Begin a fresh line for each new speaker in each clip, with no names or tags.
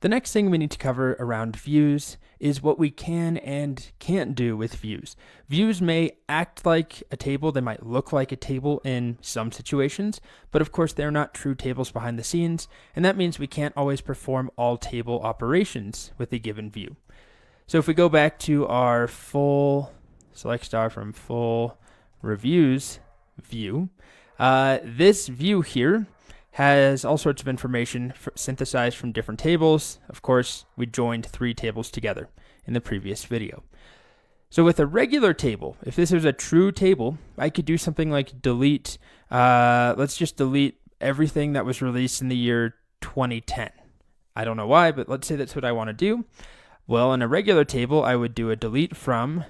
The next thing we need to cover around views is what we can and can't do with views. Views may act like a table, they might look like a table in some situations, but of course they're not true tables behind the scenes, and that means we can't always perform all table operations with a given view. So if we go back to our full select star from full reviews view, this view here has all sorts of information synthesized from different tables. Of course, we joined 3 tables together in the previous video. So with a regular table, if this was a true table, I could do something like delete, let's just delete everything that was released in the year 2010. I don't know why, but let's say that's what I want to do. Well, in a regular table, I would do a delete from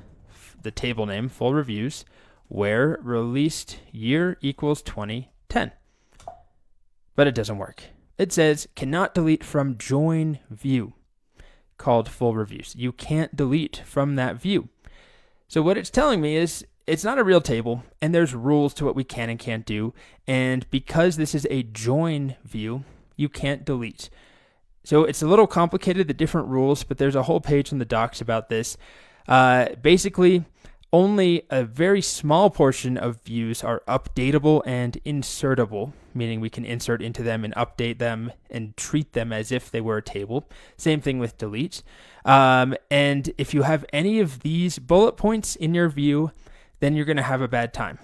the table name, full reviews, where released year equals 2010. But it doesn't work. It says cannot delete from join view called full reviews. You can't delete from that view. So what it's telling me is it's not a real table and there's rules to what we can and can't do. And because this is a join view, you can't delete. So it's a little complicated, the different rules, but there's a whole page in the docs about this. Basically, only a very small portion of views are updatable and insertable, meaning we can insert into them and update them and treat them as if they were a table. Same thing with delete. And if you have any of these bullet points in your view, then you're going to have a bad time.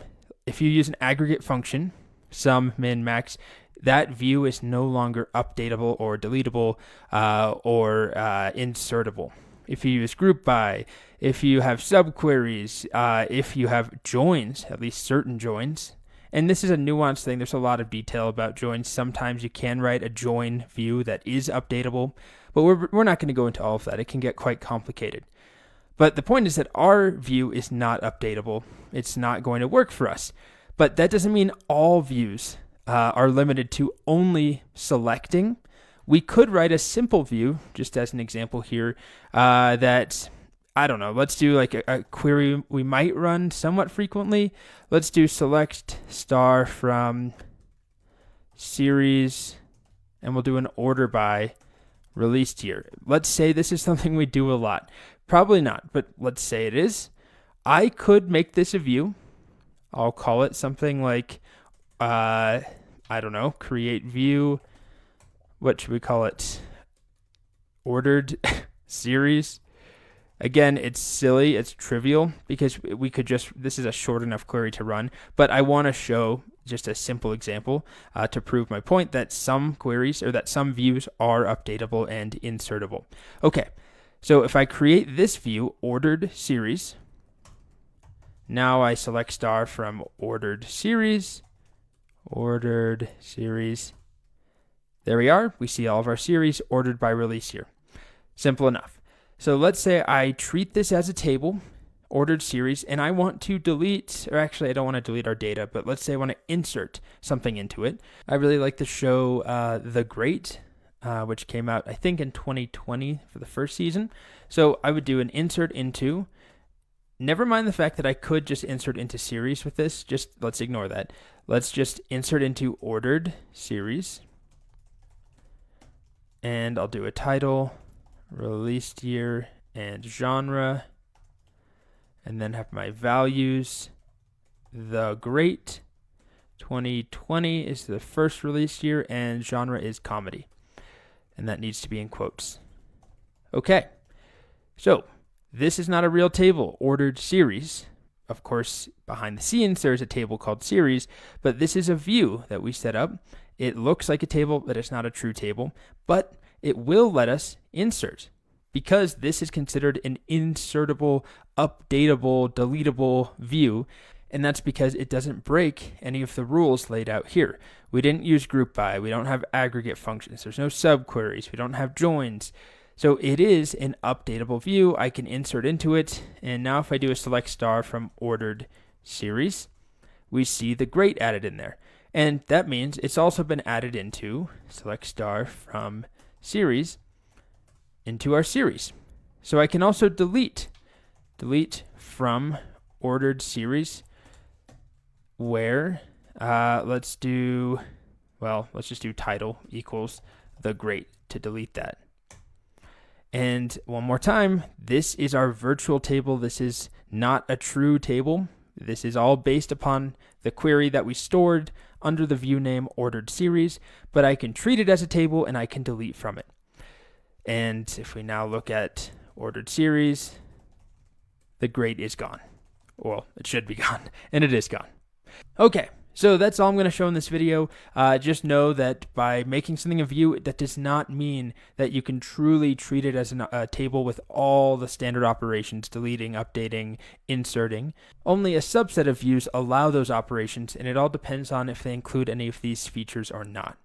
If you use an aggregate function, sum, min, max, that view is no longer updatable or deletable or insertable. If you use group by, if you have subqueries, if you have joins, at least certain joins, and this is a nuanced thing. There's a lot of detail about joins. Sometimes you can write a join view that is updatable, but we're not going to go into all of that. It can get quite complicated. But the point is that our view is not updatable. It's not going to work for us. But that doesn't mean all views are limited to only selecting. We could write a simple view, just as an example here, that, I don't know, let's do like a query we might run somewhat frequently. Let's do select star from series, and we'll do an order by released year. Let's say this is something we do a lot. Probably not, but let's say it is. I could make this a view. I'll call it something like, I don't know, create view. What should we call it? Ordered series. Again, it's silly, it's trivial, because we could just, this is a short enough query to run, but I want to show just a simple example to prove my point that some queries or that some views are updatable and insertable. Okay, so if I create this view, ordered series, now I select star from ordered series. There we are. We see all of our series ordered by release year. Simple enough. So let's say I treat this as a table, ordered series, and I want to delete, or actually I don't want to delete our data, but let's say I want to insert something into it. I really like the show The Great, which came out, I think, in 2020 for the first season. So I would do an insert into, never mind the fact that I could just insert into series with this, just let's ignore that. Let's just insert into ordered series. And I'll do a title, released year, and genre, and then have my values. The Great 2020 is the first release year, and genre is comedy. And that needs to be in quotes. Okay, so this is not a real table, ordered series. Of course, behind the scenes, there's a table called series, but this is a view that we set up. It looks like a table, but it's not a true table, but it will let us insert because this is considered an insertable, updatable, deletable view. And that's because it doesn't break any of the rules laid out here. We didn't use group by, we don't have aggregate functions, there's no subqueries, we don't have joins. So it is an updatable view. I can insert into it. And now if I do a select star from ordered series, we see the Great added in there. And that means it's also been added into select star from series into our series. So I can also delete from ordered series where let's just do title equals the Great to delete that. And one more time, this is our virtual table. This is not a true table. This is all based upon the query that we stored under the view name ordered series, but I can treat it as a table and I can delete from it. And if we now look at ordered series, the grade is gone. Well, it should be gone, and it is gone. Okay, so that's all I'm going to show in this video. Just know that by making something a view, that does not mean that you can truly treat it as a table with all the standard operations, deleting, updating, inserting. Only a subset of views allow those operations, and it all depends on if they include any of these features or not.